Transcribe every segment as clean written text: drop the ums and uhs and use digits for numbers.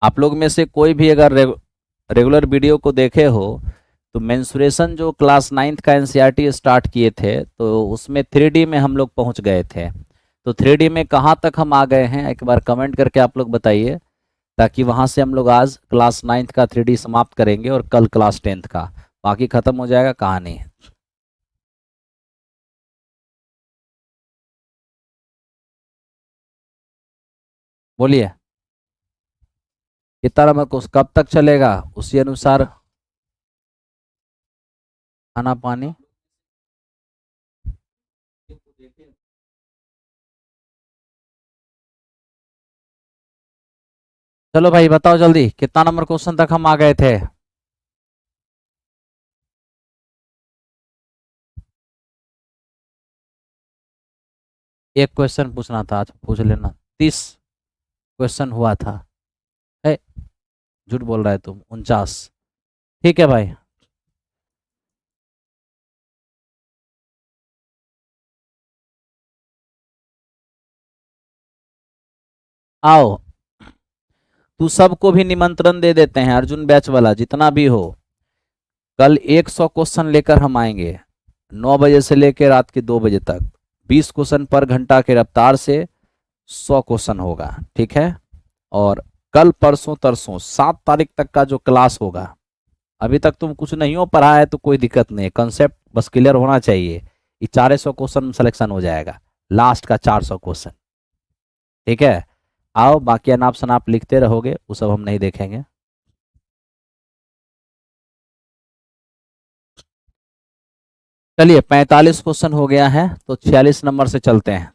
आप लोग में से कोई भी अगर रेगुलर वीडियो को देखे हो तो मेंसुरेशन जो क्लास 9th का एनसीईआरटी स्टार्ट किए थे तो उसमें 3D में हम लोग पहुंच गए थे। तो 3D में कहाँ तक हम आ गए हैं एक बार कमेंट करके आप लोग बताइए, ताकि वहां से हम लोग आज क्लास 9th का 3D समाप्त करेंगे और कल क्लास 10th का, बाकी खत्म हो जाएगा कहानी। बोलिए कितना नंबर कोर्स कब तक चलेगा, उसी अनुसार खाना पानी। चलो भाई बताओ जल्दी कितना नंबर क्वेश्चन तक हम आ गए थे। एक क्वेश्चन पूछना था, आज पूछ लेना। 30 क्वेश्चन हुआ था। है, झूठ बोल रहा है तुम, 49। ठीक है भाई। आओ, तू सबको भी निमंत्रण दे देते हैं, अर्जुन बैच वाला जितना भी हो। कल 100 क्वेश्चन लेकर हम आएंगे, 9 बजे से लेकर रात के 2 बजे तक। 20 क्वेश्चन पर घंटा के रफ्तार से 100 क्वेश्चन होगा, ठीक है। और कल परसों तरसों 7 तारीख तक का जो क्लास होगा, अभी तक तुम कुछ नहीं हो पढ़ा है तो कोई दिक्कत नहीं है, कंसेप्ट बस क्लियर होना चाहिए। ये 400 क्वेश्चन सिलेक्शन हो जाएगा, लास्ट का 400 क्वेश्चन, ठीक है। आओ, बाकी अनाप शनाप लिखते रहोगे वो सब हम नहीं देखेंगे। चलिए 45 क्वेश्चन हो गया है तो 46 नंबर से चलते हैं।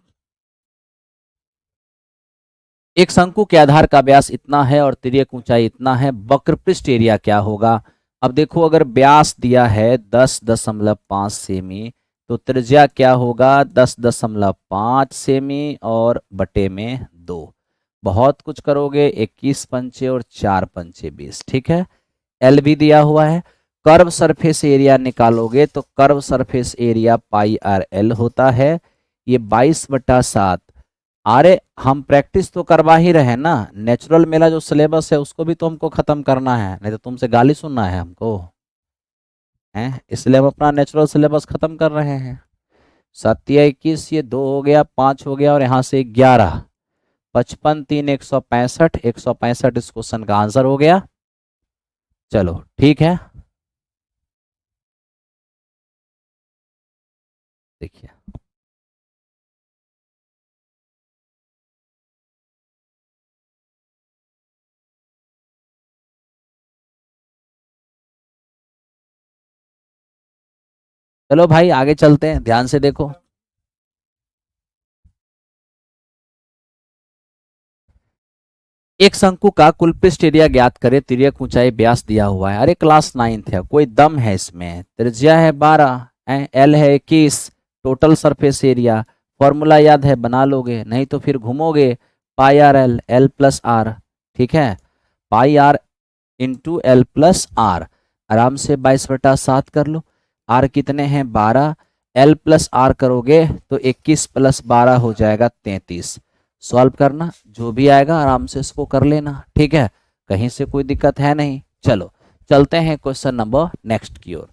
एक शंकु के आधार का व्यास इतना है और तिर्यक ऊंचाई इतना है, वक्र पृष्ठ एरिया क्या होगा। अब देखो, अगर व्यास दिया है 10.5 सेमी तो त्रिज्या क्या होगा 10.5 सेमी और बटे में 2। बहुत कुछ करोगे, 21 पंचे और 4 पंचे 20, ठीक है। एल भी दिया हुआ है। कर्व सरफेस एरिया निकालोगे तो curve surface area pi R L होता है, ये 22/7। अरे हम प्रैक्टिस तो करवा ही रहे ना, नेचुरल मेरा जो सिलेबस है उसको भी तो हमको खत्म करना है, नहीं तो तुमसे गाली सुनना है हमको, हैं, इसलिए हम अपना नेचुरल सिलेबस खत्म कर रहे हैं। 7 या 21, ये 2 हो गया, 5 हो गया और यहाँ से 11। 55 3 165, 165 इस क्वेश्चन का आंसर हो गया। चलो ठीक है, देखिए। चलो भाई आगे चलते हैं, ध्यान से देखो। एक शंकु का कुल पृष्ठ एरिया ज्ञात करे, तिर्यक ऊंचाई व्यास दिया हुआ है। अरे क्लास 9th है, कोई दम है इसमें। त्रिज्या है 12, एल है 21, टोटल सरफेस एरिया फॉर्मूला याद है बना लोगे, नहीं तो फिर घूमोगे। Pi R L, L plus R, ठीक है। Pi R into L plus R, आराम से 22/7 कर लो। आर कितने हैं 12, एल प्लस आर करोगे तो 21 + 12 हो जाएगा 33। सॉल्व करना, जो भी आएगा आराम से इसको कर लेना, ठीक है। कहीं से कोई दिक्कत है नहीं। चलो चलते हैं क्वेश्चन नंबर नेक्स्ट की ओर।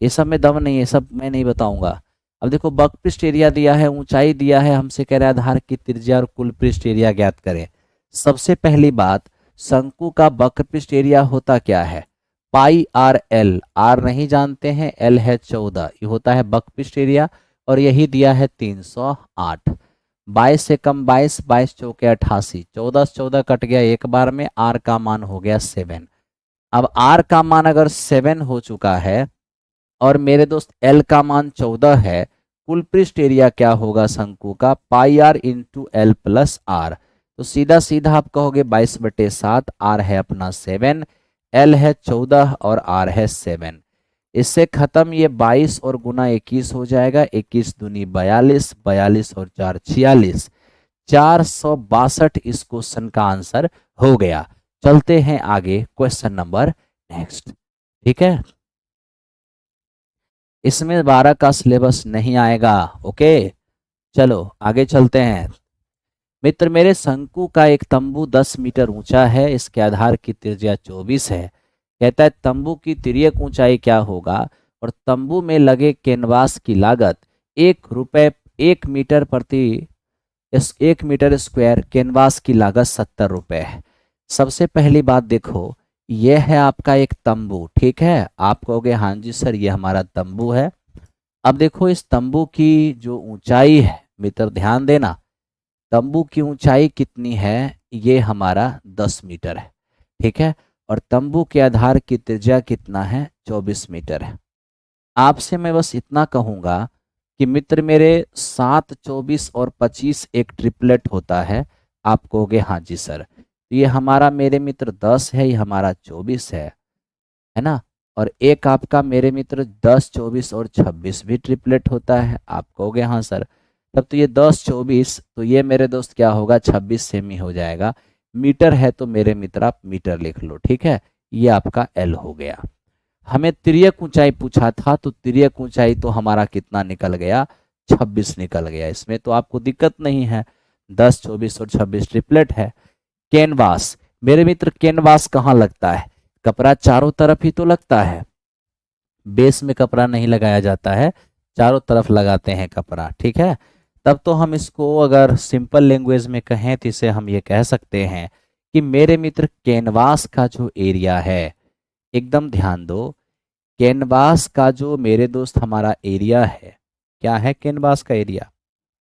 ये सब में दम नहीं है, सब मैं नहीं बताऊंगा। अब देखो, बक पृष्ठ एरिया दिया है, ऊंचाई दिया है, हमसे कह रहा है आधार की त्रिज्या और कुल पृष्ठ एरिया ज्ञात करें। सबसे पहली बात, शंकु का वक्र पृष्ठ एरिया होता क्या है, पाई आर एल। आर नहीं जानते हैं, एल है 14, ये होता है वक्र पृष्ठ एरिया और यही दिया है 308। 22 से कम 22, 22 चौके 88, 14 से 14 कट गया एक बार में, आर का मान हो गया 7। अब आर का मान अगर 7 हो चुका है और मेरे दोस्त एल का मान 14 है, कुल पृष्ठ एरिया क्या होगा शंकु का, pi R into L plus R. तो सीधा सीधा आप कहोगे 22/7, आर है अपना 7, एल है 14 और आर है 7। इससे खत्म, ये 22 और गुना 21 हो जाएगा, 21 दूनी 42, 42 और 4 46, 462 इस क्वेश्चन का आंसर हो गया। चलते हैं आगे क्वेश्चन नंबर नेक्स्ट, ठीक है। इसमें 12 का सिलेबस नहीं आएगा, ओके। चलो आगे चलते हैं। मित्र मेरे, शंकु का एक तंबू 10 मीटर ऊंचा है, इसके आधार की त्रिज्या 24 है। कहता है तंबू की तिर्यक ऊंचाई क्या होगा और तंबू में लगे कैनवास की लागत 1 रुपये 1 मीटर प्रति 1 मीटर स्क्वायर, कैनवास की लागत 70 रुपये है। सबसे पहली बात देखो, यह है आपका एक तंबू, ठीक है। आप कहोगे हाँ जी सर ये हमारा तंबू है। अब देखो इस तंबू की जो ऊंचाई है, मित्र ध्यान देना, तंबू की ऊंचाई कितनी है, ये हमारा 10 मीटर है, ठीक है। और तंबू के आधार की त्रिज्या कितना है, 24 मीटर है। आपसे मैं बस इतना कहूंगा कि मित्र मेरे 7, 24 और 25 एक ट्रिपलेट होता है। आप कहोगे हाँ जी सर, तो ये हमारा मेरे मित्र 10 है, ये हमारा 24 है ना। और एक आपका मेरे मित्र 10, 24 और 26 भी ट्रिपलेट होता है। आप कहोगे हाँ सर, तब तो ये 10, 24, तो ये मेरे दोस्त क्या होगा, 26 सेमी हो जाएगा। मीटर है तो मेरे मित्र आप मीटर लिख लो, ठीक है। ये आपका एल हो गया। हमें तिर्यक ऊंचाई पूछा था, तो तिर्यक ऊंचाई तो हमारा कितना निकल गया, 26 निकल गया। इसमें तो आपको दिक्कत नहीं है, 10, 24 और 26 ट्रिपलेट है। कैनवास, मेरे मित्र कैनवास कहाँ लगता है, कपड़ा चारों तरफ ही तो लगता है, बेस में कपड़ा नहीं लगाया जाता है, चारों तरफ लगाते हैं कपड़ा, ठीक है। तब तो हम इसको अगर सिंपल लैंग्वेज में कहें तो इसे हम ये कह सकते हैं कि मेरे मित्र कैनवास का जो एरिया है, एकदम ध्यान दो, कैनवास का जो मेरे दोस्त हमारा एरिया है, क्या है कैनवास का एरिया,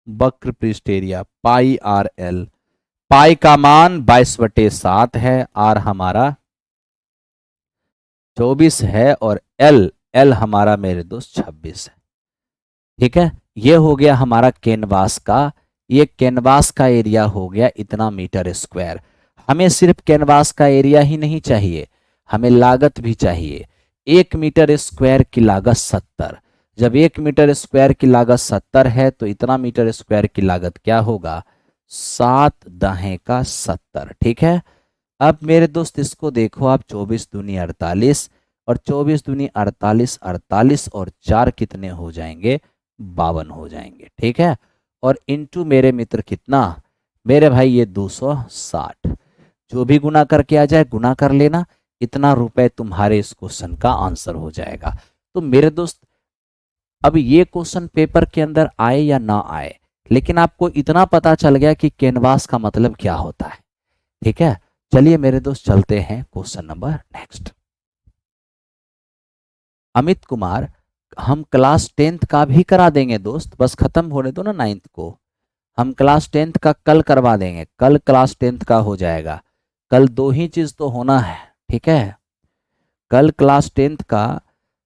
वक्र पृष्ठ एरिया, पाई आर एल। पाई का मान 22/7 है, आर हमारा 24 है और एल एल हमारा मेरे दोस्त 26 है, ठीक है। ये हो गया हमारा कैनवास का, ये कैनवास का एरिया हो गया इतना मीटर स्क्वायर। हमें सिर्फ कैनवास का एरिया ही नहीं चाहिए, हमें लागत भी चाहिए। 1 मीटर स्क्वायर की लागत 70। जब 1 मीटर स्क्वायर की लागत 70 है तो इतना मीटर स्क्वायर की लागत क्या होगा, 7×70, ठीक है। अब मेरे दोस्त इसको देखो आप, 24 दूनी 48 और 24 दूनी 48, 48 और 4 कितने हो जाएंगे, 52 हो जाएंगे, ठीक है। और इंटू मेरे मित्र कितना, मेरे भाई ये 260, जो भी गुना करके आ जाए गुना कर लेना, इतना रुपए तुम्हारे इस क्वेश्चन का आंसर हो जाएगा। तो मेरे दोस्त अब ये क्वेश्चन पेपर के अंदर आए या ना आए, लेकिन आपको इतना पता चल गया कि कैनवास का मतलब क्या होता है, ठीक है। चलिए मेरे दोस्त चलते हैं question number next. Amit Kumar, हम क्लास 10th का भी करा देंगे दोस्त, बस खत्म होने दो ना 9th को। हम क्लास 10th का कल करवा देंगे, कल क्लास 10th का हो जाएगा। कल दो ही चीज तो होना है, ठीक है। कल क्लास 10th का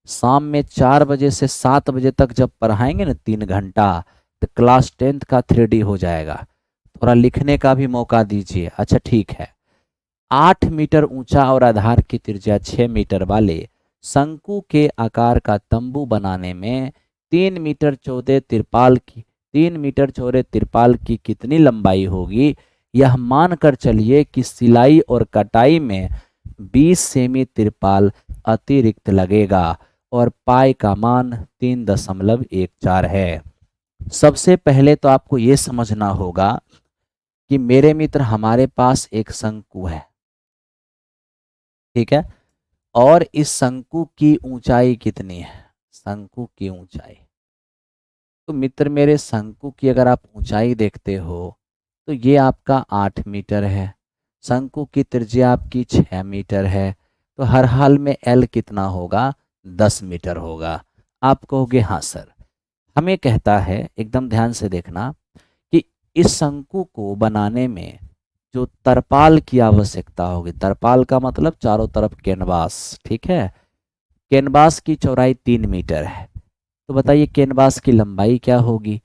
शाम में 4 बजे से 7 बजे तक जब पढ़ाएंगे ना 3 घंटा, तो क्लास 10th का 3D हो जाएगा। थोड़ा लिखने का भी मौका दीजिए। अच्छा ठीक है। 8 मीटर ऊंचा और आधार की त्रिज्या 6 मीटर वाले शंकु के आकार का तंबू बनाने में 3 मीटर चौड़े तिरपाल की कितनी लंबाई होगी। यह मानकर चलिए कि सिलाई और कटाई में 20 सेमी तिरपाल अतिरिक्त लगेगा और पाई का मान 3.14 है। सबसे पहले तो आपको यह समझना होगा कि मेरे मित्र हमारे पास एक शंकु है, ठीक है। और इस शंकु की ऊंचाई कितनी है, शंकु की ऊंचाई, तो मित्र मेरे शंकु की अगर आप ऊंचाई देखते हो तो ये आपका 8 मीटर है, शंकु की त्रिज्या आपकी 6 मीटर है, तो हर हाल में एल कितना होगा, 10 मीटर होगा। आप कहोगे हाँ सर। हमें कहता है, एकदम ध्यान से देखना, कि इस शंकु को बनाने में जो तरपाल की आवश्यकता होगी, तरपाल का मतलब चारों तरफ कैनवास, ठीक है। कैनवास की चौड़ाई 3 मीटर है, तो बताइए कैनवास की लंबाई क्या होगी।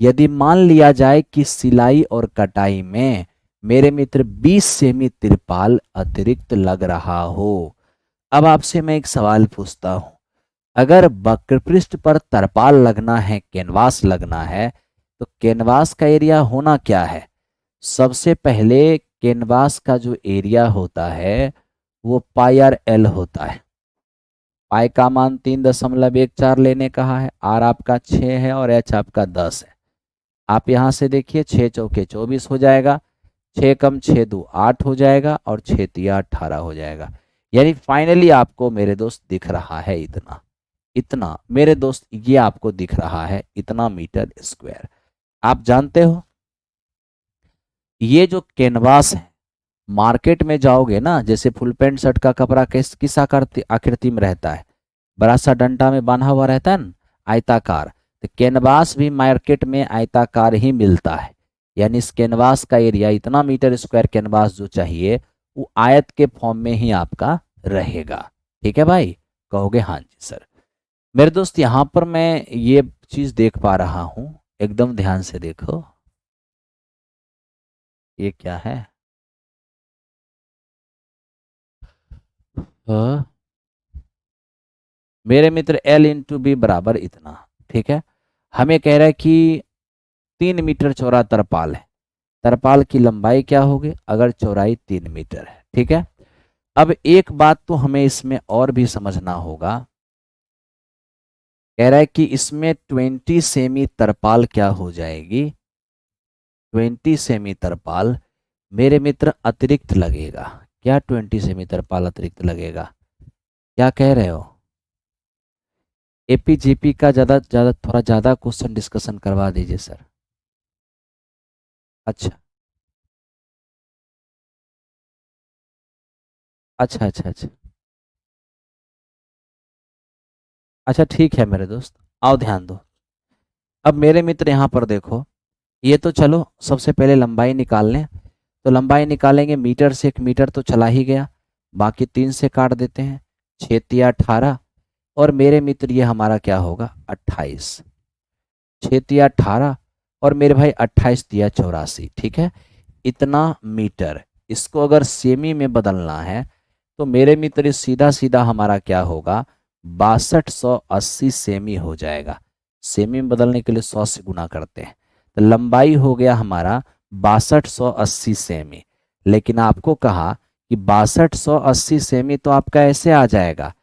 यदि मान लिया जाए कि सिलाई और कटाई में मेरे मित्र 20 सेमी तिरपाल अतिरिक्त लग रहा हो। अब आपसे मैं एक सवाल पूछता हूं, अगर वक्रपृष्ठ पर तरपाल लगना है, कैनवास लगना है, तो कैनवास का एरिया होना क्या है, सबसे पहले कैनवास का जो एरिया होता है वो पाई आर एल होता है। पाई का मान 3.14 लेने कहा है, आर आपका 6 है और एच आपका 10 है। आप यहाँ से देखिए 6 चौके 24 हो जाएगा, 6 कम 6 दो 8 हो जाएगा और 6 तिया 18 हो जाएगा। यानी फाइनली आपको मेरे दोस्त दिख रहा है इतना, इतना मेरे दोस्त ये आपको दिख रहा है इतना मीटर स्क्वायर। आप जानते हो ये जो कैनवास है, मार्केट में जाओगे ना, जैसे फुल पैंट शर्ट का कपड़ा किस आकृति में रहता है, बड़ा सा डंडा में बांधा हुआ रहता है ना, आयताकार। तो कैनवास भी मार्केट में आयताकार ही मिलता है। यानी इस कैनवास का एरिया इतना मीटर स्क्वायर कैनवास जो चाहिए वो आयत के फॉर्म में ही आपका रहेगा। ठीक है भाई, कहोगे हाँ जी सर। मेरे दोस्त यहाँ पर मैं ये चीज देख पा रहा हूँ, एकदम ध्यान से देखो, ये क्या है। हाँ, मेरे मित्र L इंटू बी बराबर इतना। ठीक है, हमें कह रहा है कि 3 मीटर चौड़ा तरपाल है, तरपाल की लंबाई क्या होगी अगर चौड़ाई 3 मीटर है। ठीक है, अब एक बात तो हमें इसमें और भी समझना होगा, कह रहा है कि इसमें 20 सेमी तरपाल क्या हो जाएगी, 20 सेमी तरपाल मेरे मित्र अतिरिक्त लगेगा। क्या 20 सेमी तरपाल अतिरिक्त लगेगा, क्या कह रहे हो? एपीजीपी का थोड़ा ज़्यादा क्वेश्चन डिस्कशन करवा दीजिए सर। अच्छा अच्छा अच्छा अच्छा अच्छा, ठीक है मेरे दोस्त, आओ ध्यान दो। अब मेरे मित्र यहाँ पर देखो, ये तो चलो सबसे पहले लंबाई निकाल लें। तो लंबाई निकालेंगे, मीटर से 1 मीटर तो चला ही गया, बाकी 3 से काट देते हैं, 6 तिया 18, और मेरे मित्र ये हमारा क्या होगा 28, 6 तिया 18 और मेरे भाई 28 तिया 84। ठीक है, इतना मीटर। इसको अगर सेमी में बदलना है तो मेरे मित्र ये सीधा सीधा हमारा क्या होगा 6280 सेमी हो जाएगा। सेमी में बदलने के लिए 100 से गुना करते हैं, तो लंबाई हो गया हमारा 6280 सेमी। लेकिन आपको कहा कि 6280 सेमी तो आपका ऐसे आ जाएगा,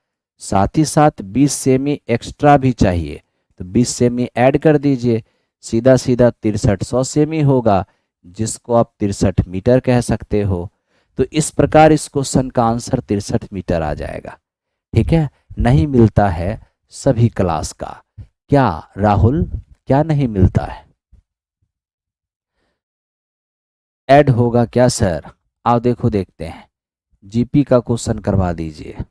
साथ ही साथ 20 सेमी एक्स्ट्रा भी चाहिए, तो 20 सेमी ऐड कर दीजिए, सीधा सीधा 6300 सेमी होगा, जिसको आप 63 मीटर कह सकते हो। तो इस प्रकार इस क्वेश्चन का आंसर 63 मीटर आ जाएगा। ठीक है, नहीं मिलता है सभी क्लास का। क्या राहुल, क्या नहीं मिलता है? ऐड होगा क्या सर? आओ देखो देखते हैं, जीपी का क्वेश्चन करवा दीजिए।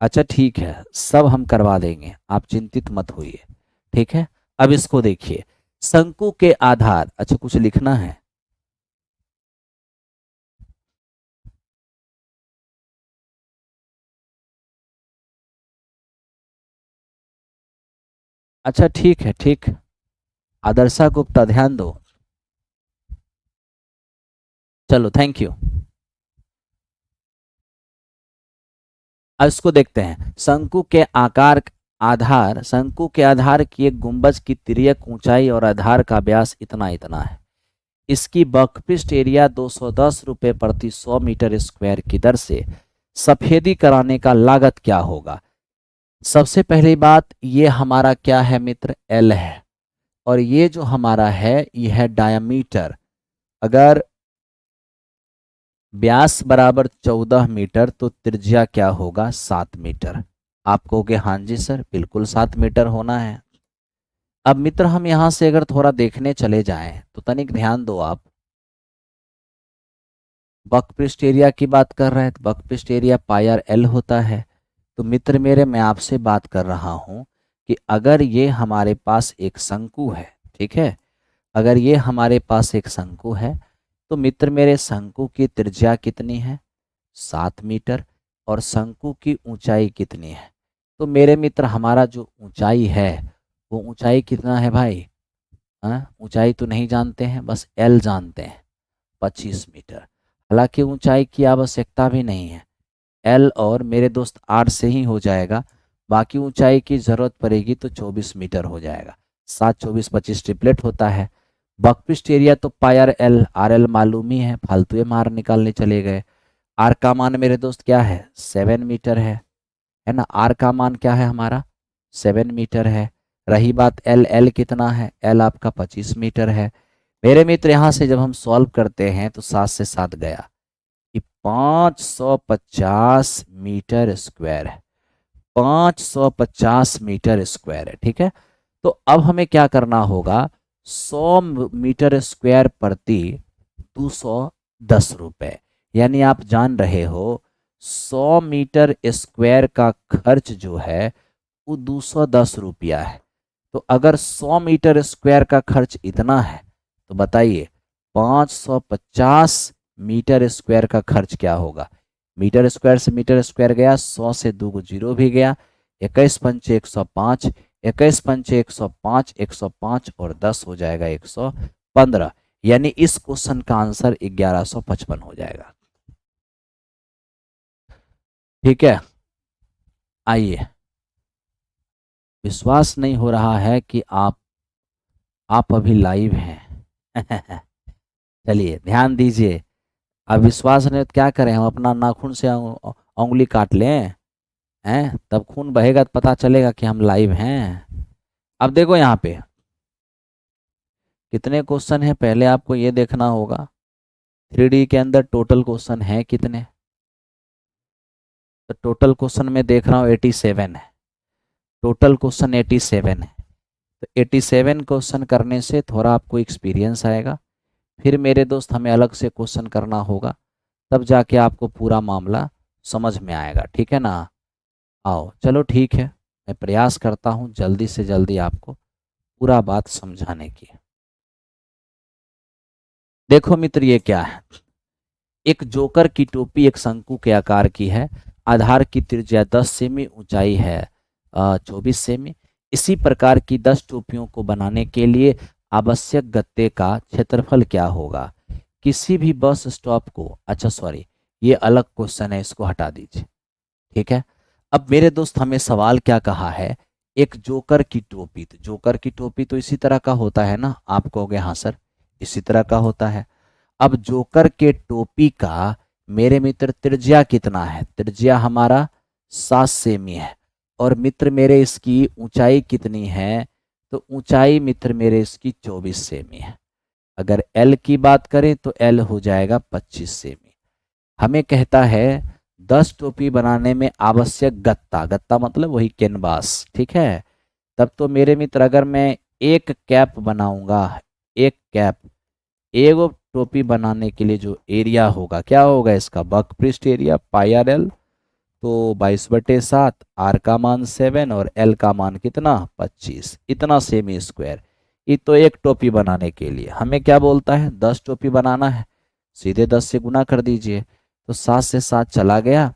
अच्छा ठीक है, सब हम करवा देंगे, आप चिंतित मत होइए। ठीक है, अब इसको देखिए, शंकु के आधार, अच्छा कुछ लिखना है? अच्छा ठीक है, ठीक, आदर्शा गुप्ता ध्यान दो, चलो थैंक यू। अब इसको देखते हैं, शंकु के आधार की एक गुंबज की तिर्यक ऊंचाई और आधार का व्यास इतना इतना है। इसकी बकपृष्ठ एरिया 210 रुपये प्रति 100 मीटर स्क्वायर की दर से सफेदी कराने का लागत क्या होगा? सबसे पहली बात, ये हमारा क्या है मित्र, एल है, और ये जो हमारा है ये है डायमीटर। अगर व्यास बराबर 14 मीटर तो त्रिज्या क्या होगा 7 मीटर। आप कहोगे हाँ जी सर बिल्कुल 7 मीटर होना है। अब मित्र हम यहाँ से अगर थोड़ा देखने चले जाएं तो तनिक ध्यान दो आप, बकपृष्ठ एरिया की बात कर रहे हैं तो बकपृष्ठ एरिया पाई आर एल होता है। तो मित्र मेरे मैं आपसे बात कर रहा हूँ कि अगर ये हमारे पास एक शंकु है, ठीक है, अगर ये हमारे पास एक शंकु है तो मित्र मेरे शंकु की त्रिज्या कितनी है 7 मीटर, और शंकु की ऊंचाई कितनी है? तो मेरे मित्र हमारा जो ऊंचाई है वो ऊंचाई कितना है भाई? हाँ, ऊंचाई तो नहीं जानते हैं, बस एल जानते हैं, 25 मीटर। हालांकि ऊंचाई की आवश्यकता भी नहीं है, एल और मेरे दोस्त आर से ही हो जाएगा, बाकी ऊंचाई की जरूरत पड़ेगी तो 24 मीटर हो जाएगा। 7 24 25 ट्रिपलेट होता है। बकपृष्ठ एरिया तो पाई आर एल मालूम ही है, फालतू मार निकालने चले गए। आर का मान मेरे दोस्त क्या है 7 मीटर है ना, आर का मान क्या है हमारा 7 मीटर है। रही बात एल, एल कितना है, एल आपका 25 मीटर है। मेरे मित्र यहाँ से जब हम सॉल्व करते हैं तो 7 से 7 गया कि 550 मीटर स्क्वायर है, 550 मीटर स्क्वायर है। ठीक है, तो अब हमें क्या करना होगा, 100 मीटर स्क्वायर प्रति 210 रुपए, यानी आप जान रहे हो 100 मीटर स्क्वायर का खर्च जो है वो 210 रुपया है। तो अगर 100 मीटर स्क्वायर का खर्च इतना है तो बताइए 550 मीटर स्क्वायर का खर्च क्या होगा। मीटर स्क्वायर से मीटर स्क्वायर गया, 100 से 2 को 0 भी गया, 21 पंचे 105, 21 पंचे 105, 105 और 10 हो जाएगा 115, यानी इस क्वेश्चन का आंसर 1155 हो जाएगा। ठीक है, आइए, विश्वास नहीं हो रहा है कि आप अभी लाइव हैं। चलिए ध्यान दीजिए, अब विश्वास नहीं तो क्या करें, हम अपना नाखून से उंगली काट लें, हैं, तब खून बहेगा तो पता चलेगा कि हम लाइव हैं। अब देखो यहाँ पे कितने क्वेश्चन है, पहले आपको ये देखना होगा 3D के अंदर टोटल क्वेश्चन है कितने। तो टोटल क्वेश्चन में देख रहा हूँ 87 है, टोटल क्वेश्चन 87 है। तो 87 क्वेश्चन करने से थोड़ा आपको एक्सपीरियंस आएगा, फिर मेरे दोस्त हमें अलग से क्वेश्चन करना होगा, तब जाके आपको पूरा मामला समझ में आएगा। ठीक है ना, आओ चलो ठीक है, मैं प्रयास करता हूँ जल्दी से जल्दी आपको पूरा बात समझाने की। देखो मित्र, ये क्या है, एक जोकर की टोपी एक शंकु के आकार की है, आधार की त्रिज्या 10 सेमी, ऊंचाई है 24 सेमी। इसी प्रकार की 10 टोपियों को बनाने के लिए आवश्यक गत्ते का क्षेत्रफल क्या होगा। किसी भी बस स्टॉप को, अच्छा सॉरी ये अलग क्वेश्चन है, इसको हटा दीजिए। ठीक है, अब मेरे दोस्त हमें सवाल क्या कहा है, एक जोकर की टोपी, तो जोकर की टोपी तो इसी तरह का होता है ना, आप कहोगे हाँ सर इसी तरह का होता है। अब जोकर के टोपी का मेरे मित्र त्रिज्या कितना है, त्रिज्या हमारा 7 सेमी है, और मित्र मेरे इसकी ऊंचाई कितनी है, तो ऊंचाई मित्र मेरे इसकी 24 सेमी है। अगर एल की बात करें तो एल हो जाएगा 25 सेमी। हमें कहता है 10 टोपी बनाने में आवश्यक गत्ता, गत्ता मतलब वही कैनवास। ठीक है, तब तो मेरे मित्र अगर मैं एक कैप बनाऊंगा, एक कैप, एगो टोपी बनाने के लिए जो एरिया होगा क्या होगा, इसका बक पृष्ठ एरिया पाई आर एल, तो 22/7, आर का मान 7 और एल का मान कितना 25, इतना सेमी स्क्वायर। ये तो एक टोपी बनाने के लिए हमें क्या बोलता है, 10 टोपी बनाना है, सीधे 10 से गुना कर दीजिए, तो 7 से 7 चला गया,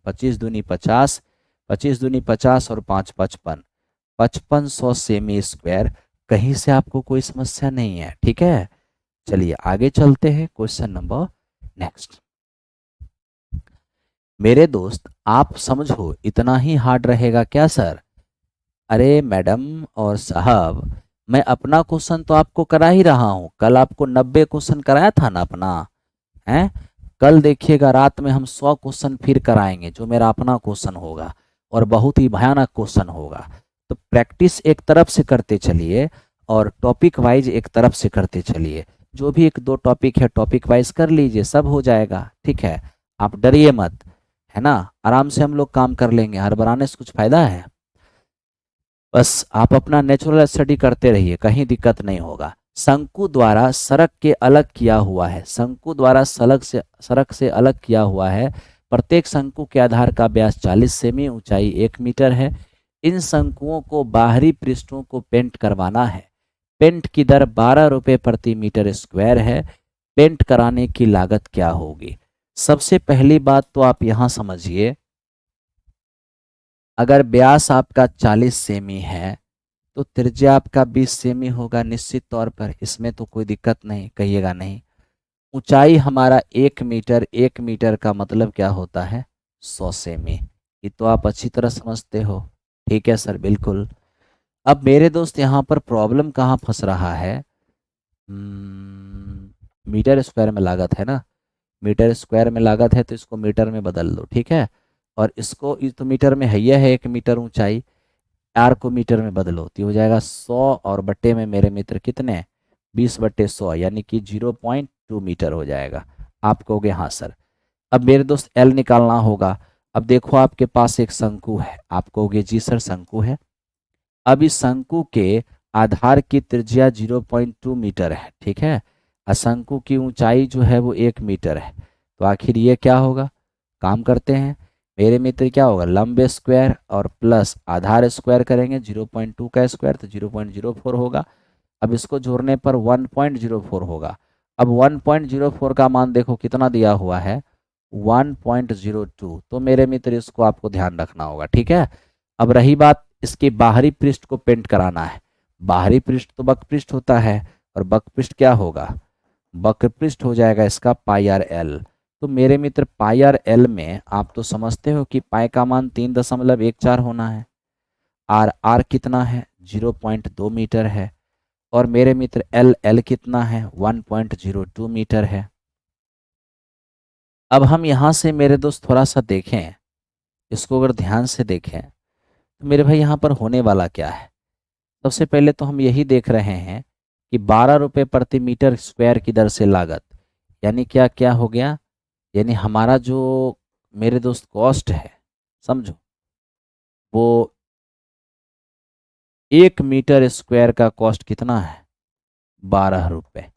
25 दूनी 50, 25 दूनी 50 और 5 55, 5500 सेमी स्क्वायर। कहीं से आपको कोई समस्या नहीं है। ठीक है, चलिए आगे चलते हैं, क्वेश्चन नंबर नेक्स्ट। मेरे दोस्त आप समझो इतना ही हार्ड रहेगा क्या सर, अरे मैडम और साहब, मैं अपना क्वेश्चन तो आपको करा ही रहा हूँ, कल आपको 90 क्वेश्चन कराया था ना अपना, है, कल देखिएगा रात में हम 100 क्वेश्चन फिर कराएंगे जो मेरा अपना क्वेश्चन होगा, और बहुत ही भयानक क्वेश्चन होगा। तो प्रैक्टिस एक तरफ से करते चलिए और टॉपिक वाइज एक तरफ से करते चलिए, जो भी एक दो टॉपिक है टॉपिक वाइज कर लीजिए, सब हो जाएगा। ठीक है, आप डरिए मत, है ना, आराम से हम लोग काम कर लेंगे, हड़बड़ाने से कुछ फायदा है। बस आप अपना नेचुरल स्टडी करते रहिए, कहीं दिक्कत नहीं होगा। शंकु द्वारा सड़क के अलग किया हुआ है, शंकु द्वारा सड़क से अलग किया हुआ है, प्रत्येक शंकु के आधार का व्यास 40 सेमी, ऊंचाई 1 मीटर है। इन शंकुओं को बाहरी पृष्ठों को पेंट करवाना है, पेंट की दर 12 रुपये प्रति मीटर स्क्वायर है, पेंट कराने की लागत क्या होगी। सबसे पहली बात तो आप यहाँ समझिए, अगर व्यास आपका 40 सेमी है तो त्रिज्या आपका 20 सेमी होगा निश्चित तौर पर, इसमें तो कोई दिक्कत नहीं, कहिएगा नहीं। ऊंचाई हमारा 1 मीटर, 1 मीटर का मतलब क्या होता है 100 सेमी, ये तो आप अच्छी तरह समझते हो। ठीक है सर, बिल्कुल। अब मेरे दोस्त यहाँ पर प्रॉब्लम कहाँ फंस रहा है, मीटर स्क्वायर में लागत है ना, मीटर स्क्वायर में लागत है तो इसको मीटर में बदल दो। ठीक है, और इसको, इस तो मीटर में है, यह है 1 मीटर ऊंचाई, आर को मीटर में बदलो तो हो जाएगा 100 और बट्टे में मेरे मित्र कितने 20/100 यानी कि 0.2 मीटर हो जाएगा। आप कहोगे हाँ सर। अब मेरे दोस्त एल निकालना होगा। अब देखो आपके पास एक शंकु है, आप कहोगे जी सर शंकु है। अब इस शंकु के आधार की त्रिज्या 0.2 मीटर है, ठीक है, और शंकु की ऊंचाई जो है वो 1 मीटर है। तो आखिर ये क्या होगा, काम करते हैं मेरे मित्र, क्या होगा लंब स्क्वायर और प्लस आधार स्क्वायर करेंगे 0.2 का स्क्वायर तो 0.04 होगा। अब इसको जोड़ने पर 1.04 होगा। अब 1.04 का मान देखो कितना दिया हुआ है 1.02, तो मेरे मित्र इसको आपको ध्यान रखना होगा, ठीक है। अब रही बात इसके बाहरी पृष्ठ को पेंट कराना है। बाहरी पृष्ठ तो वक्र पृष्ठ होता है और वक्र पृष्ठ क्या होगा, वक्र पृष्ठ हो जाएगा इसका पाई आर एल। तो मेरे मित्र पाई आर एल में आप तो समझते हो कि पाई का मान 3.14 होना है, आर आर कितना है 0.2 मीटर है, और मेरे मित्र एल एल कितना है 1.02 मीटर है। अब हम यहाँ से मेरे दोस्त थोड़ा सा देखें, इसको अगर ध्यान से देखें तो मेरे भाई यहाँ पर होने वाला क्या है। सबसे पहले तो हम यही देख रहे हैं कि 12 रुपये प्रति मीटर स्क्वायर की दर से लागत, यानी क्या क्या हो गया, यानी हमारा जो मेरे दोस्त कॉस्ट है, समझो वो 1 मीटर स्क्वायर का कॉस्ट कितना है 12 रुपये।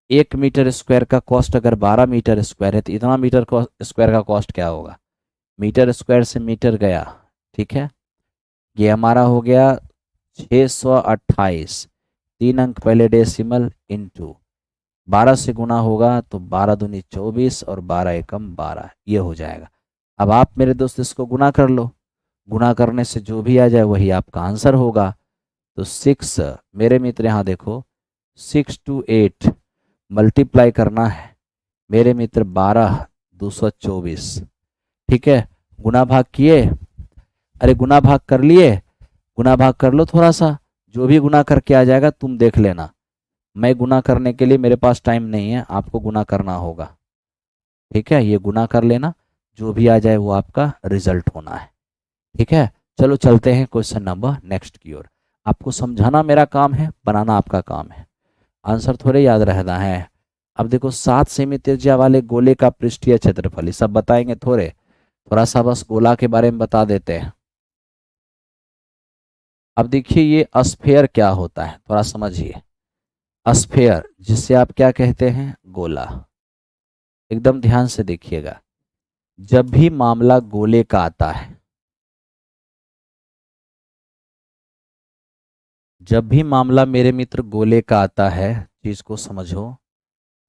1 मीटर स्क्वायर का कॉस्ट अगर 12 मीटर स्क्वायर है तो इतना मीटर स्क्वायर का कॉस्ट क्या होगा, मीटर स्क्वायर से मीटर गया, ठीक है, ये हमारा हो गया 628, 3 अंक पहले डेसिमल इंटू 12 से गुना होगा तो 12 दूनी 24 और 12 एकम 12 ये हो जाएगा। अब आप मेरे दोस्त इसको गुना कर लो, गुना करने से जो भी आ जाए वही आपका आंसर होगा। तो 6 मेरे मित्र यहाँ देखो 6 to 8 मल्टीप्लाई करना है मेरे मित्र 12 224, ठीक है, गुना भाग किए, अरे गुना भाग कर लिए, गुना भाग कर लो थोड़ा सा, जो भी गुना करके आ जाएगा तुम देख लेना, मैं गुना करने के लिए मेरे पास टाइम नहीं है, आपको गुना करना होगा, ठीक है, ये गुना कर लेना, जो भी आ जाए वो आपका रिजल्ट होना है, ठीक है। चलो चलते हैं क्वेश्चन नंबर नेक्स्ट की ओर। आपको समझाना मेरा काम है, बनाना आपका काम है, आंसर थोड़े याद रहना है। अब देखो 7 सेमी त्रिज्या वाले गोले का पृष्ठीय क्षेत्रफल, ये सब बताएंगे थोड़े, थोड़ा सा बस गोला के बारे में बता देते हैं। अब देखिए ये स्फेयर क्या होता है थोड़ा समझिए। स्फेयर जिससे आप क्या कहते हैं गोला, एकदम ध्यान से देखिएगा, जब भी मामला गोले का आता है, जब भी मामला मेरे मित्र गोले का आता है, चीज को समझो,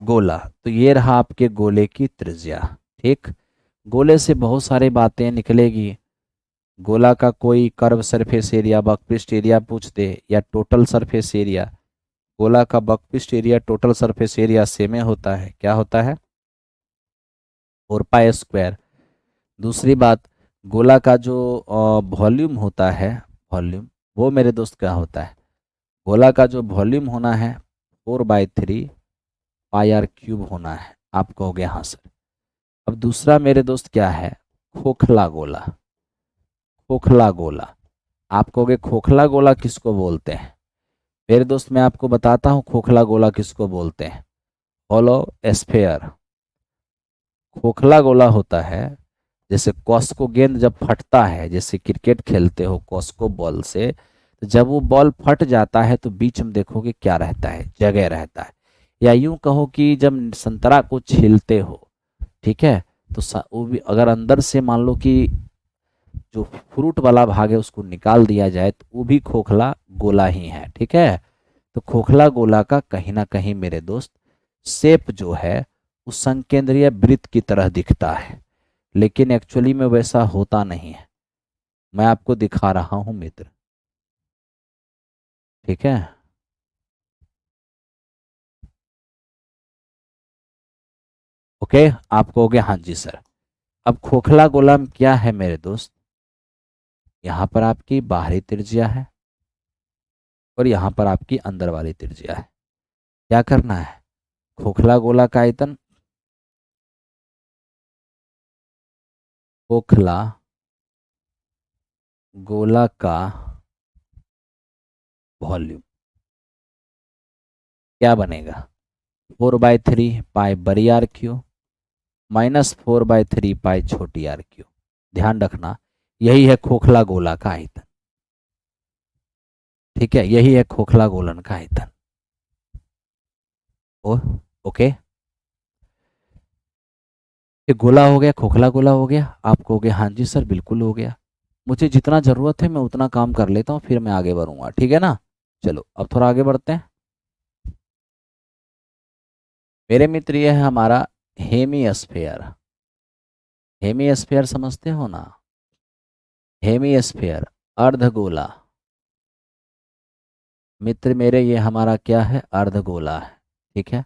गोला तो ये रहा आपके गोले की त्रिज्या, ठीक, गोले से बहुत सारी बातें निकलेगी। गोला का कोई कर्व सरफेस एरिया बकपृष्ठ एरिया पूछ दे या टोटल सरफेस एरिया, गोला का बकपृष्ठ area total surface area same होता है, क्या होता है 4 पाई स्क्वायर। दूसरी बात, गोला का जो वॉल्यूम होता है, वॉल्यूम वो मेरे दोस्त क्या होता है, गोला का जो वॉल्यूम होना है 4/3 पाई r³ होना है। आप कहोगे हाँ सर। अब दूसरा मेरे दोस्त क्या है, खोखला गोला, खोखला गोला, आप कहोगे खोखला गोला किसको बोलते हैं, मेरे दोस्त मैं आपको बताता हूँ खोखला गोला किसको बोलते हैं, हॉलो स्फेयर। खोखला गोला होता है, जैसे कॉस्को गेंद जब फटता है, जैसे क्रिकेट खेलते हो कॉस्को बॉल से, तो जब वो बॉल फट जाता है तो बीच में देखोगे क्या रहता है, जगह रहता है, या यूं कहो कि जब संतरा को छीलते हो, ठीक है, तो वो भी अगर अंदर से मान लो कि जो फ्रूट वाला भाग है उसको निकाल दिया जाए तो वो भी खोखला गोला ही है, ठीक है। तो खोखला गोला का कहीं ना कहीं मेरे दोस्त शेप जो है उस संकेंद्रीय वृत्त की तरह दिखता है, लेकिन एक्चुअली में वैसा होता नहीं है, मैं आपको दिखा रहा हूं मित्र, ठीक है। ओके, आप कहोगे हाँ जी सर। अब खोखला गोला में क्या है मेरे दोस्त, यहाँ पर आपकी बाहरी त्रिज्या है और यहाँ पर आपकी अंदर वाली त्रिज्या है। क्या करना है, खोखला गोला का आयतन, खोखला गोला का वॉल्यूम। क्या बनेगा? 4/3 पाई बड़ी आर क्यू माइनस 4/3 पाई छोटी आर क्यू। ध्यान रखना, यही है खोखला गोला का आयतन। ठीक है, यही है खोखला गोलन का आयतन। ओ, ओके। ये गोला हो गया, खोखला गोला हो गया। आप कहोगे हाँ जी सर बिल्कुल हो गया, मुझे जितना ज़रूरत है मैं उतना काम कर लेता हूँ, फिर मैं आगे बढ़ूंगा। ठीक है ना? चलो अब थोड़ा आगे बढ़ते हैं। मेरे मित्र, ये है हमारा हेमिस्फेयर। हेमिस्फेयर समझते हो ना? हेमिस्फेयर, अर्धगोला। मित्र मेरे, ये हमारा क्या है? अर्धगोला है। ठीक है,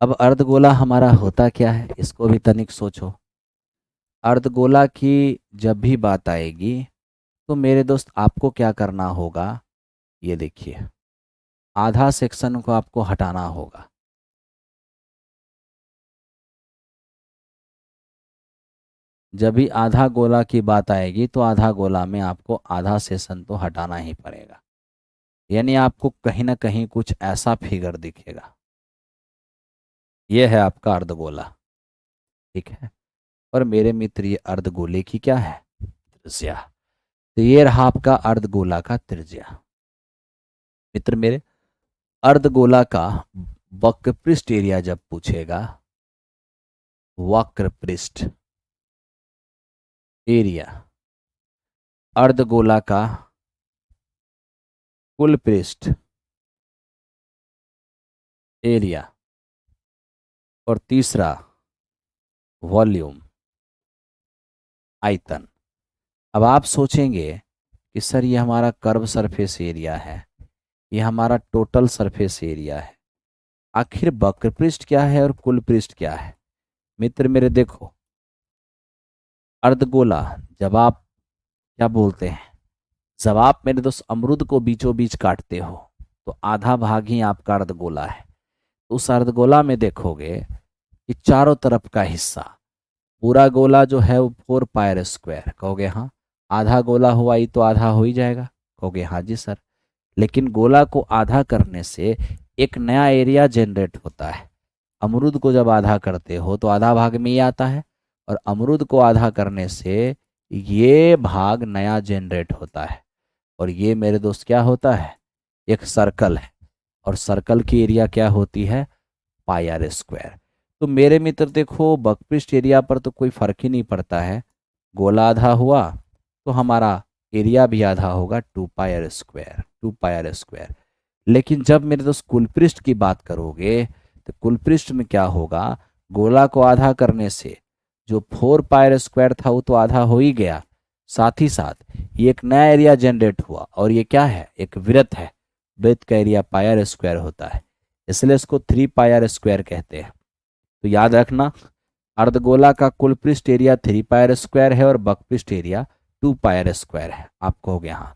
अब अर्धगोला हमारा होता क्या है, इसको भी तनिक सोचो। अर्धगोला की जब भी बात आएगी तो मेरे दोस्त आपको क्या करना होगा, ये देखिए, आधा सेक्शन को आपको हटाना होगा। जब भी आधा गोला की बात आएगी तो आधा गोला में आपको आधा सेक्शन तो हटाना ही पड़ेगा, यानी आपको कहीं ना कहीं कुछ ऐसा फिगर दिखेगा। यह है आपका अर्धगोला। ठीक है, और मेरे मित्र, ये अर्धगोले की क्या है? त्रिज्या। तो ये रहा आपका अर्धगोला का त्रिज्या। मित्र मेरे, अर्धगोला का वक्रपृष्ठ एरिया जब पूछेगा, वक्रपृष्ठ एरिया, अर्धगोला का कुल पृष्ठ एरिया, और तीसरा वॉल्यूम, आयतन। अब आप सोचेंगे कि सर ये हमारा कर्व सरफेस एरिया है, ये हमारा टोटल सरफेस एरिया है, आखिर वक्रपृष्ठ क्या है और कुल पृष्ठ क्या है? मित्र मेरे देखो, अर्धगोला, जब आप क्या बोलते हैं, जब आप मेरे दोस्त अमरूद को बीचों बीच काटते हो तो आधा भाग ही आपका अर्धगोला है। तो उस अर्धगोला में देखोगे कि चारों तरफ का हिस्सा, पूरा गोला जो है वो 4 पाई r²। कहोगे हाँ, आधा गोला हुआ ही तो आधा हो ही जाएगा। कहोगे हाँ जी सर, लेकिन गोला को आधा करने से एक नया एरिया जनरेट होता है। अमरूद को जब आधा करते हो तो आधा भाग में ही आता है, और अमरूद को आधा करने से ये भाग नया जनरेट होता है, और ये मेरे दोस्त क्या होता है? एक सर्कल है, और सर्कल की एरिया क्या होती है? πr²। तो मेरे मित्र देखो, बकपृष्ठ एरिया पर तो कोई फर्क ही नहीं पड़ता है, गोला आधा हुआ तो हमारा एरिया भी आधा होगा, 2 πr², 2 πr²। लेकिन जब मेरे दोस्त कुलपृष्ठ की बात करोगे तो कुलपृष्ठ में क्या होगा? गोला को आधा करने से जो 4 πr² था वो तो आधा हो ही गया, साथ ही साथ ये एक नया एरिया जनरेट हुआ, और ये क्या है? एक वृत्त है। वृत्त का एरिया πr² होता है, इसलिए इसको 3 πr² कहते हैं। तो याद रखना, अर्धगोला का कुल पृष्ठ एरिया 3 πr² है और बकपृष्ठ एरिया 2 πr² है। आप कहोगे हाँ।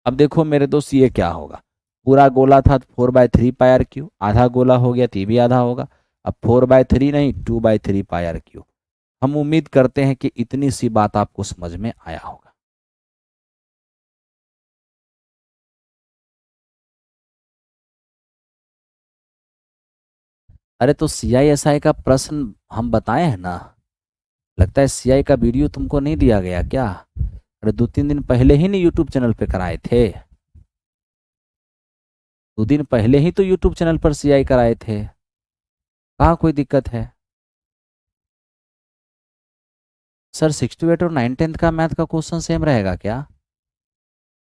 अब देखो मेरे दोस्त, ये क्या होगा? पूरा गोला था 4/3 πr², आधा गोला हो गया तो ये भी आधा होगा। अब 4/3 नहीं, 2/3 πr²। हम उम्मीद करते हैं कि इतनी सी बात आपको समझ में आया होगा। अरे तो CISI का प्रश्न हम बताए हैं ना? लगता है CI का वीडियो तुमको नहीं दिया गया क्या? अरे 2-3 दिन पहले ही नहीं यूट्यूब चैनल पे कराए थे? 2 दिन पहले ही तो यूट्यूब चैनल पर CI कराए थे। कहाँ कोई दिक्कत है? सर 6 to 8 और 9-10 का मैथ का क्वेश्चन सेम रहेगा क्या?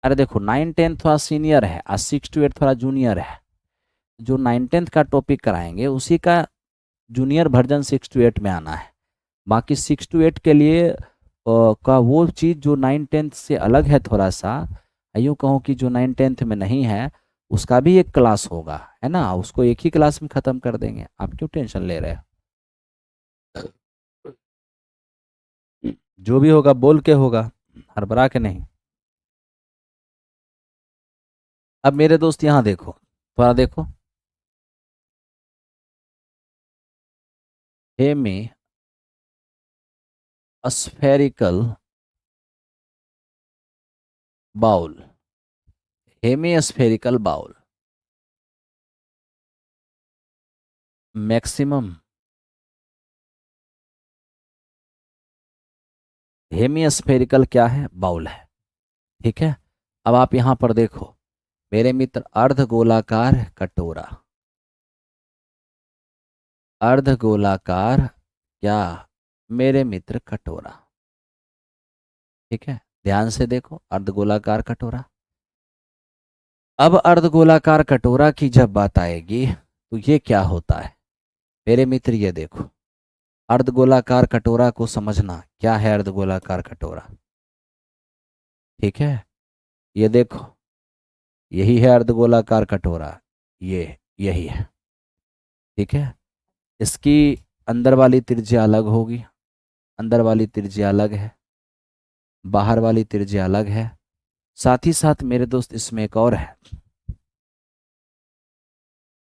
अरे देखो, 9-10 थोड़ा सीनियर है और 6 to 8 थोड़ा जूनियर है। जो 9-10 का टॉपिक कराएंगे उसी का जूनियर वर्जन 6 to 8 में आना है। बाकी 6 to 8 के लिए का वो चीज़ जो 9-10 से अलग है थोड़ा सा, यूँ कहूँ कि जो 9-10 में नहीं है, उसका भी एक क्लास होगा, है ना? उसको एक ही क्लास में ख़त्म कर देंगे, आप क्यों टेंशन ले रहे हो? जो भी होगा बोल के होगा, हड़बड़ा के नहीं। अब मेरे दोस्त यहाँ देखो, थोड़ा देखो। हे में spherical bowl, hemispherical bowl, maximum hemispherical क्या है, बाउल है। ठीक है। अब आप यहां पर देखो मेरे मित्र, अर्धगोलाकार कटोरा, अर्धगोलाकार क्या मेरे मित्र कटोरा। ठीक है, ध्यान से देखो, अर्धगोलाकार कटोरा। अब अर्धगोलाकार कटोरा की जब बात आएगी तो ये क्या होता है मेरे मित्र, ये देखो अर्धगोलाकार कटोरा को समझना, क्या है अर्धगोलाकार कटोरा। ठीक है, ये देखो यही है अर्धगोलाकार कटोरा, ये यही है। ठीक है, इसकी अंदर वाली त्रिज्या अलग होगी, अंदर वाली त्रिज्या अलग है, बाहर वाली त्रिज्या अलग है। साथ ही साथ मेरे दोस्त इसमें एक और है,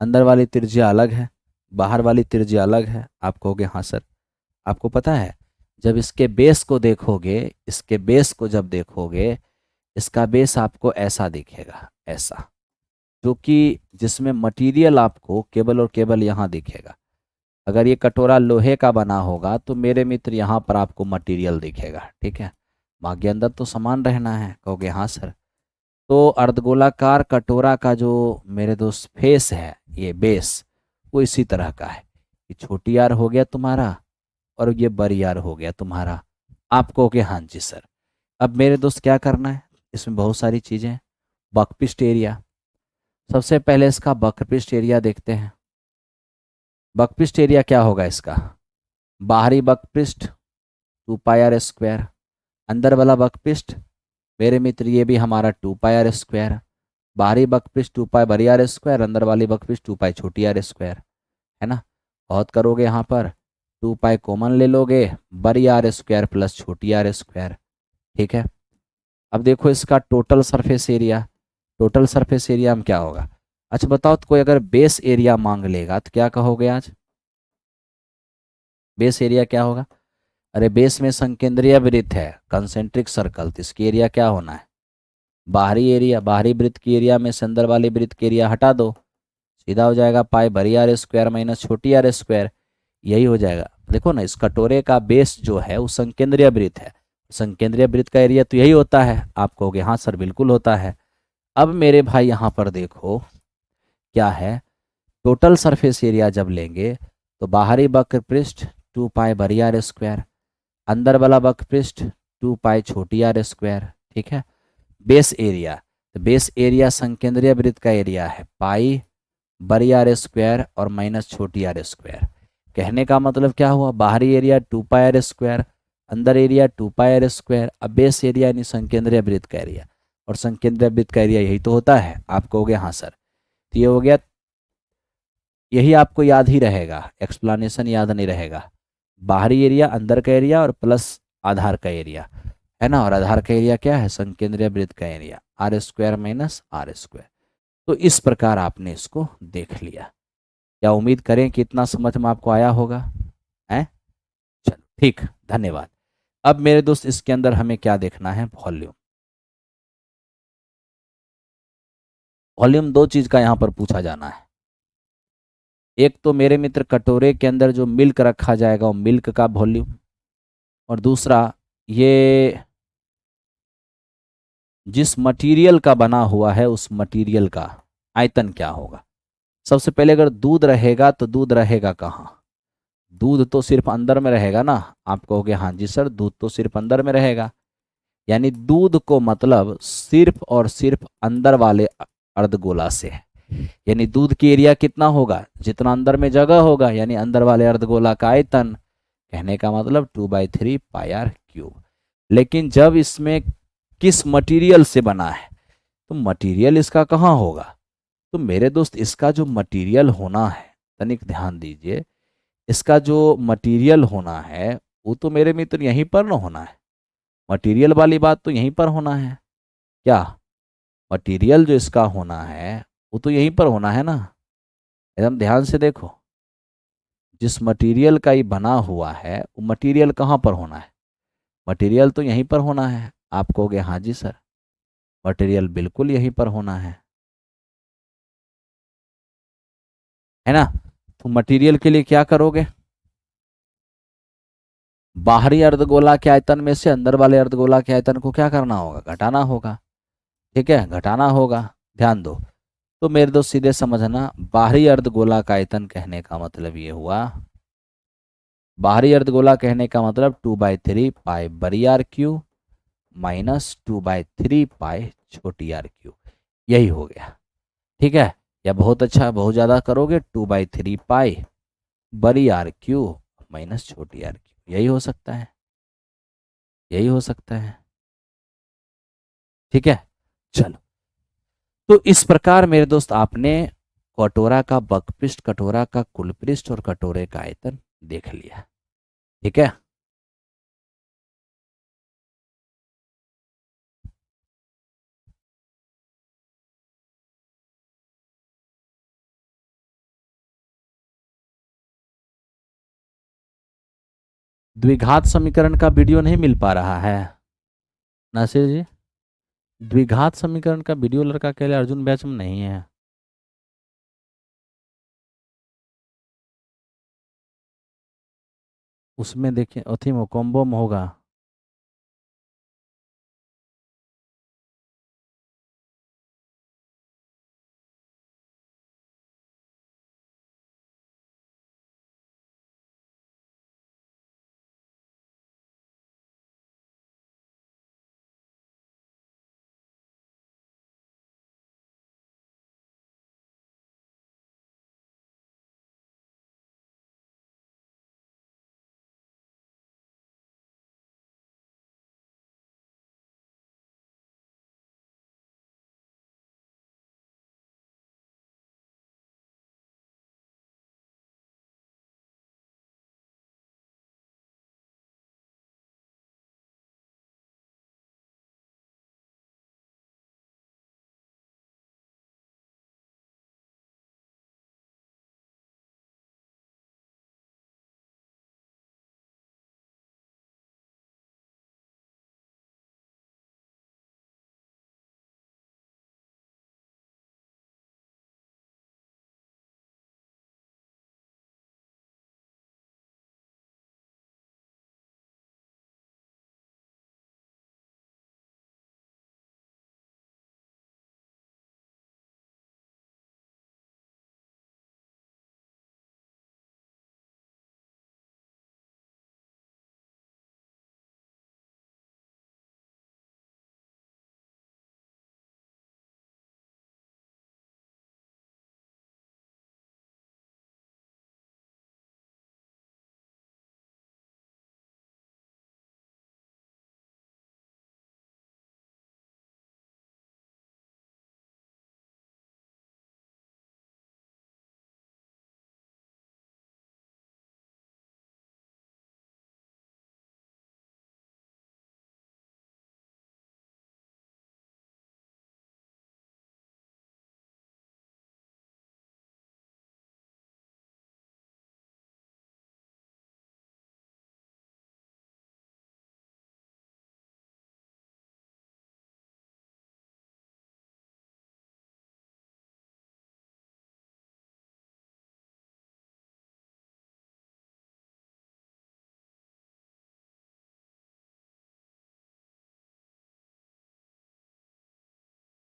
अंदर वाली त्रिज्या अलग है, बाहर वाली त्रिज्या अलग है। आप कहोगे हाँ सर, आपको पता है जब इसके बेस को देखोगे, इसके बेस को जब देखोगे, इसका बेस आपको ऐसा दिखेगा, ऐसा, जो कि जिसमें मटेरियल आपको केवल और केवल यहाँ दिखेगा। अगर ये कटोरा लोहे का बना होगा तो मेरे मित्र यहाँ पर आपको मटेरियल दिखेगा। ठीक है, बाकी अंदर तो समान रहना है। कहोगे हाँ सर। तो अर्धगोलाकार कटोरा का जो मेरे दोस्त फेस है, ये बेस, वो इसी तरह का है। ये छोटी आर हो गया तुम्हारा और ये बड़ी आर हो गया तुम्हारा। आप कहोगे हाँ जी सर। अब मेरे दोस्त क्या करना है, इसमें बहुत सारी चीज़ें हैं। बकपिस्ट एरिया, सबसे पहले इसका बकपिस्ट एरिया देखते हैं। बकपिस्ट एरिया क्या होगा इसका, बाहरी बकपिस्ट 2πr², अंदर वाला बकपिस्ट मेरे मित्र ये भी हमारा 2πr², बाहरी बकपिस्ट 2π बड़ी r², अंदर वाली बकपिस्ट 2π छोटी r², है ना। बहुत करोगे यहाँ पर 2π कॉमन ले लोगे, बड़ी r² प्लस छोटी r²। ठीक है, अब देखो इसका total surface area, total surface area में क्या होगा। अच्छा बताओ, तो कोई अगर बेस एरिया मांग लेगा तो क्या कहोगे आज, बेस एरिया क्या होगा। अरे बेस में संकेंद्रीय वृत्त है, कंसेंट्रिक सर्कल, तो इसकी एरिया क्या होना है, बाहरी एरिया। बाहरी वृत्त की एरिया में से अंदर वाले वृत्त की एरिया हटा दो, सीधा हो जाएगा पाई बड़ी r² माइनस छोटी r², यही हो जाएगा। देखो ना, इस कटोरे का बेस जो है वो संकेंद्रीय वृत्त है, संकेंद्रीय वृत्त का एरिया तो यही होता है। आप कहोगे हाँ सर बिल्कुल होता है। अब मेरे भाई यहाँ पर देखो क्या है, टोटल सरफेस एरिया जब लेंगे तो बाहरी वक्र पृष्ठ 2π बड़ी r², अंदर वाला वक्र पृष्ठ 2π छोटी r²। ठीक है, बेस एरिया, तो बेस एरिया संकेंद्रीय वृत्त का एरिया है पाई बड़ी r² और माइनस छोटी r²। कहने का मतलब क्या हुआ, बाहरी एरिया 2πr², अंदर एरिया 2πr², अब बेस एरिया यानी संकेंद्रीय वृत्त का एरिया, और संकेंद्रीय वृत्त का एरिया यही तो होता है। आप कहोगे हाँ सर। तो ये हो गया, यही आपको याद ही रहेगा, एक्सप्लेनेशन याद नहीं रहेगा। बाहरी एरिया अंदर का एरिया और प्लस आधार का एरिया, है ना, और आधार का एरिया क्या है, संकेंद्रीय वृत्त का एरिया r² माइनस r²। तो इस प्रकार आपने इसको देख लिया। क्या उम्मीद करें कि इतना समझ में आपको आया होगा, है। चलो ठीक, धन्यवाद। अब मेरे दोस्त इसके अंदर हमें क्या देखना है, वॉल्यूम। वॉल्यूम दो चीज का यहाँ पर पूछा जाना है। एक तो मेरे मित्र कटोरे के अंदर जो मिल्क रखा जाएगा वो मिल्क का वॉल्यूम, और दूसरा ये जिस मटेरियल का बना हुआ है उस मटेरियल का आयतन क्या होगा। सबसे पहले अगर दूध रहेगा तो दूध रहेगा कहाँ, दूध तो सिर्फ अंदर में रहेगा ना। आप कहोगे हाँ जी सर, दूध तो सिर्फ अंदर में रहेगा, यानी दूध को मतलब सिर्फ और सिर्फ अंदर वाले अर्धगोला से है। यानी दूध की एरिया कितना होगा, जितना अंदर में जगह होगा, यानी अंदर वाले अर्धगोला का आयतन। कहने का मतलब 2/3πr³। लेकिन जब इसमें किस मटेरियल से बना है, तो मटेरियल इसका कहाँ होगा। तो मेरे दोस्त इसका जो मटेरियल होना है, तनिक ध्यान दीजिए, इसका जो मटेरियल होना है वो तो मेरे मित्र यहीं पर ना होना है। मटेरियल वाली बात तो यहीं पर होना है। क्या मटेरियल जो इसका होना है वो तो यहीं पर होना है ना। एकदम ध्यान से देखो, जिस मटेरियल का ये बना हुआ है वो मटेरियल कहाँ पर होना है, मटेरियल तो यहीं पर होना है। आप कहोगे हाँ जी सर। मटेरियल बिल्कुल यहीं पर होना है ना। तो मटेरियल के लिए क्या करोगे, बाहरी अर्धगोला के आयतन में से अंदर वाले अर्धगोला के आयतन को क्या करना होगा, घटाना होगा। ठीक है, घटाना होगा। ध्यान दो। तो मेरे दोस्त सीधे समझना, बाहरी अर्धगोला का आयतन कहने का मतलब ये हुआ, बाहरी अर्धगोला कहने का मतलब 2/3 पाई बड़ी आर क्यू माइनस 2/3 पाई छोटी आर क्यू, यही हो गया। ठीक है, या बहुत अच्छा बहुत ज़्यादा करोगे 2/3 पाई बड़ी आर क्यू माइनस छोटी आर क्यू, यही हो सकता है, यही हो सकता है। ठीक है, चलो। तो इस प्रकार मेरे दोस्त आपने कटोरा का बकपृष्ठ, कटोरा का कुलपृष्ठ और कटोरे का आयतन देख लिया। ठीक है, द्विघात समीकरण का वीडियो नहीं मिल पा रहा है नासिर जी। द्विघात समीकरण का वीडियो लड़का के लिए अर्जुन बैच में नहीं है। उसमें देखिए अथी में कॉम्बो में होगा।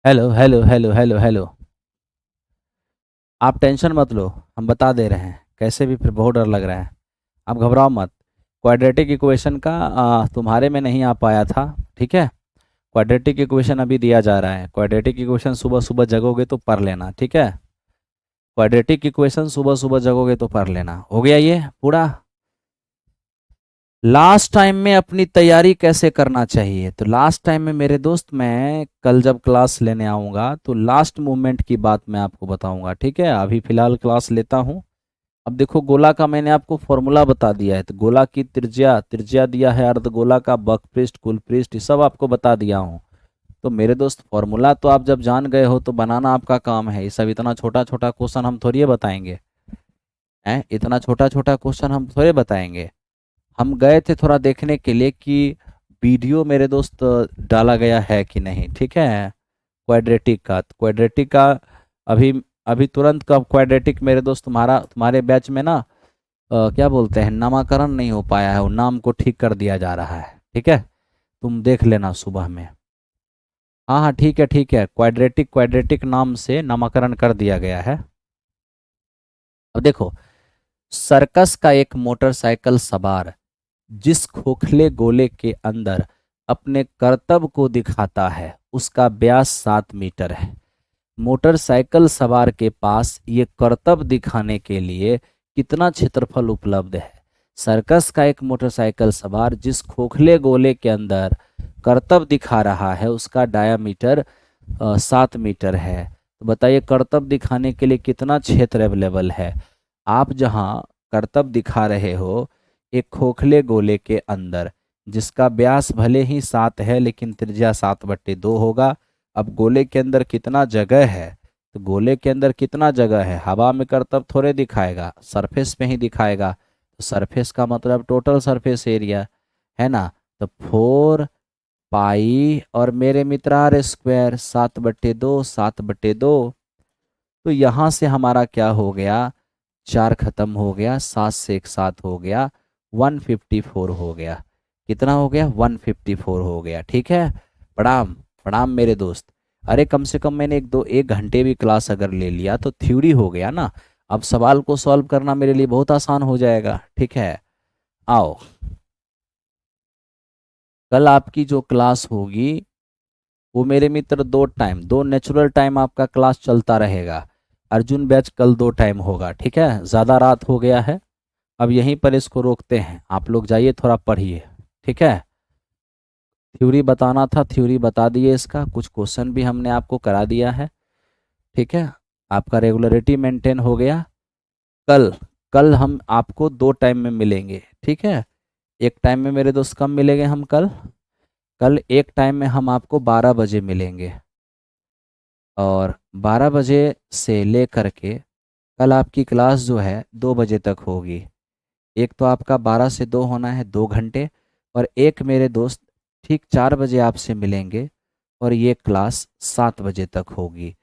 Hello hello hello hello hello, आप टेंशन मत लो, हम बता दे रहे हैं कैसे भी, फिर बहुत डर लग रहा है। आप घबराओ मत। क्वाड्रेटिक इक्वेशन का तुम्हारे में नहीं आ पाया था। ठीक है, क्वाड्रेटिक इक्वेशन अभी दिया जा रहा है। क्वाड्रेटिक इक्वेशन सुबह सुबह जगोगे तो पढ़ लेना। ठीक है, क्वाड्रेटिक इक्वेशन सुबह सुबह जगोगे तो पढ़ लेना। हो गया ये पूरा। लास्ट टाइम में अपनी तैयारी कैसे करना चाहिए, तो लास्ट टाइम में मेरे दोस्त मैं कल जब क्लास लेने आऊँगा तो लास्ट मूवमेंट की बात मैं आपको बताऊंगा। ठीक है, अभी फ़िलहाल क्लास लेता हूँ। अब देखो, गोला का मैंने आपको फॉर्मूला बता दिया है, तो गोला की त्रिज्या, त्रिज्या दिया है, अर्धगोला का बकपृष्ठ, कुलपृष्ठ, ये सब आपको बता दिया हूँ। तो मेरे दोस्त फॉर्मूला तो आप जब जान गए हो तो बनाना आपका काम है। ये सब इतना छोटा छोटा क्वेश्चन हम थोड़ी बताएंगे, हैं? इतना छोटा छोटा क्वेश्चन हम थोड़े बताएंगे। हम गए थे थोड़ा देखने के लिए कि वीडियो मेरे दोस्त डाला गया है कि नहीं। ठीक है, क्वाड्रेटिक का। क्वाड्रेटिक का अभी अभी तुरंत का क्वाड्रेटिक मेरे दोस्त तुम्हारे बैच में ना क्या बोलते हैं, नामकरण नहीं हो पाया है, वो नाम को ठीक कर दिया जा रहा है। ठीक है, तुम देख लेना सुबह में। हाँ हाँ ठीक है ठीक है, क्वाड्रेटिक क्वाड्रेटिक नाम से नामकरण कर दिया गया है। अब देखो, सर्कस का एक मोटरसाइकिल सवार जिस खोखले गोले के अंदर अपने करतब को दिखाता है उसका व्यास 7 मीटर है। मोटरसाइकिल सवार के पास ये करतब दिखाने के लिए कितना क्षेत्रफल उपलब्ध है? सर्कस का एक मोटरसाइकिल सवार जिस खोखले गोले के अंदर करतब दिखा रहा है उसका डायामीटर 7 मीटर है। तो बताइए करतब दिखाने के लिए कितना क्षेत्र अवेलेबल है? आप जहाँ करतब दिखा रहे हो एक खोखले गोले के अंदर, जिसका व्यास भले ही 7 है लेकिन त्रिज्या 7/2 होगा। अब गोले के अंदर कितना जगह है? तो गोले के अंदर कितना जगह है? हवा में करतब थोड़े दिखाएगा, सरफेस पे ही दिखाएगा। तो सरफेस का मतलब टोटल सरफेस एरिया है ना। तो 4 पाई और मेरे मित्र R² 7/2 7/2। तो यहाँ से हमारा क्या हो गया, 4 खत्म हो गया, 7 से एक 7 हो गया, 154 हो गया। कितना हो गया? 154 हो गया। ठीक है, प्रणाम प्रणाम मेरे दोस्त। अरे कम से कम मैंने 1 घंटे भी क्लास अगर ले लिया तो थ्योरी हो गया ना। अब सवाल को सॉल्व करना मेरे लिए बहुत आसान हो जाएगा। ठीक है, आओ कल आपकी जो क्लास होगी वो मेरे मित्र 2 टाइम, 2 नेचुरल टाइम आपका क्लास चलता रहेगा। अर्जुन बैच कल 2 टाइम होगा। ठीक है, ज़्यादा रात हो गया है, अब यहीं पर इसको रोकते हैं। आप लोग जाइए थोड़ा पढ़िए। ठीक है, थ्योरी बताना था, थ्योरी बता दिए, इसका कुछ क्वेश्चन भी हमने आपको करा दिया है। ठीक है, आपका रेगुलरिटी मेंटेन हो गया। कल कल हम आपको 2 टाइम में मिलेंगे। ठीक है, एक टाइम में मेरे दोस्त कब मिलेंगे हम? कल कल एक टाइम में हम आपको 12 बजे मिलेंगे, और 12 बजे से लेकर के कल आपकी क्लास जो है 2 बजे तक होगी। एक तो आपका 12 से 2 होना है, 2 घंटे। और एक मेरे दोस्त ठीक 4 बजे आपसे मिलेंगे और ये क्लास 7 बजे तक होगी।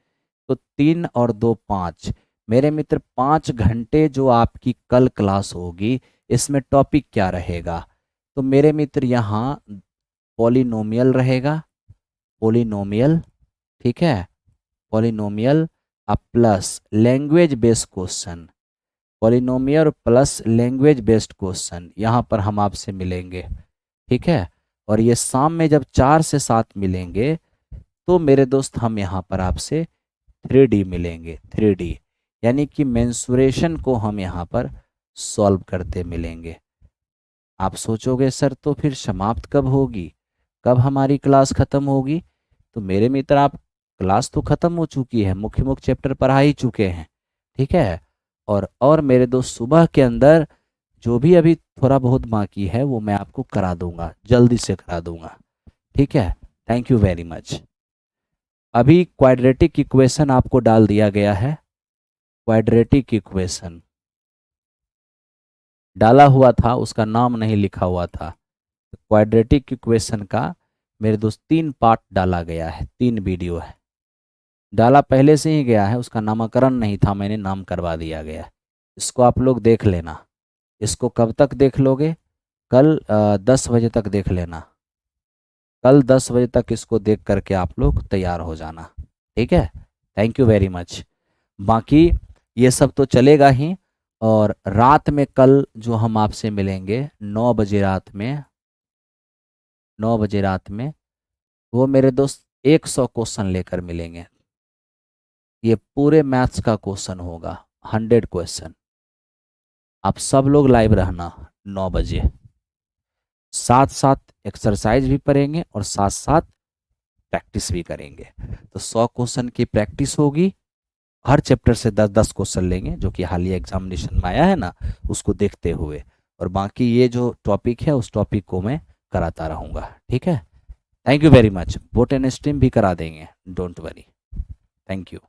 तो 3 और 2 5 मेरे मित्र, 5 घंटे जो आपकी कल क्लास होगी इसमें टॉपिक क्या रहेगा? तो मेरे मित्र यहाँ पॉलिनोमियल रहेगा, पॉलिनोमियल। ठीक है, polynomial plus language based question, polynomial plus language based question यहाँ पर हम आपसे मिलेंगे। ठीक है, और ये शाम में जब 4 से 7 मिलेंगे तो मेरे दोस्त हम यहाँ पर आपसे 3D मिलेंगे। 3D यानी कि मेंसुरेशन को हम यहाँ पर सॉल्व करते मिलेंगे। आप सोचोगे सर तो फिर समाप्त कब होगी, कब हमारी क्लास ख़त्म होगी? तो मेरे मित्र आप क्लास तो ख़त्म हो चुकी है, मुख्य मुख्य चैप्टर पढ़ा ही चुके हैं। ठीक है, और मेरे दोस्त सुबह के अंदर जो भी अभी थोड़ा बहुत बाकी है वो मैं आपको करा दूंगा, जल्दी से करा दूंगा। ठीक है, थैंक यू वेरी मच। अभी क्वाड्रेटिक इक्वेशन आपको डाल दिया गया है, क्वाड्रेटिक इक्वेशन डाला हुआ था, उसका नाम नहीं लिखा हुआ था। क्वाड्रेटिक इक्वेशन का मेरे दोस्त 3 पार्ट डाला गया है, 3 वीडियो है। डाला पहले से ही गया है, उसका नामकरण नहीं था, मैंने नाम करवा दिया गया। इसको आप लोग देख लेना। इसको कब तक देख लोगे? कल 10 बजे तक देख लेना। कल 10 बजे तक इसको देख करके आप लोग तैयार हो जाना। ठीक है, थैंक यू वेरी मच। बाकी ये सब तो चलेगा ही, और रात में कल जो हम आपसे मिलेंगे 9 बजे रात में, 9 बजे रात में वो मेरे दोस्त 100 क्वेश्चन लेकर मिलेंगे। ये पूरे मैथ्स का क्वेश्चन होगा, 100 क्वेश्चन। आप सब लोग लाइव रहना 9 बजे। साथ साथ एक्सरसाइज भी पढ़ेंगे और साथ साथ प्रैक्टिस भी करेंगे। तो 100 क्वेश्चन की प्रैक्टिस होगी, हर चैप्टर से 10-10 क्वेश्चन लेंगे जो कि हालिया एग्जामिनेशन में आया है ना, उसको देखते हुए। और बाकी ये जो टॉपिक है उस टॉपिक को मैं कराता रहूँगा। ठीक है, thank you very much. Boat and stream भी करा देंगे, डोंट वरी। Thank you.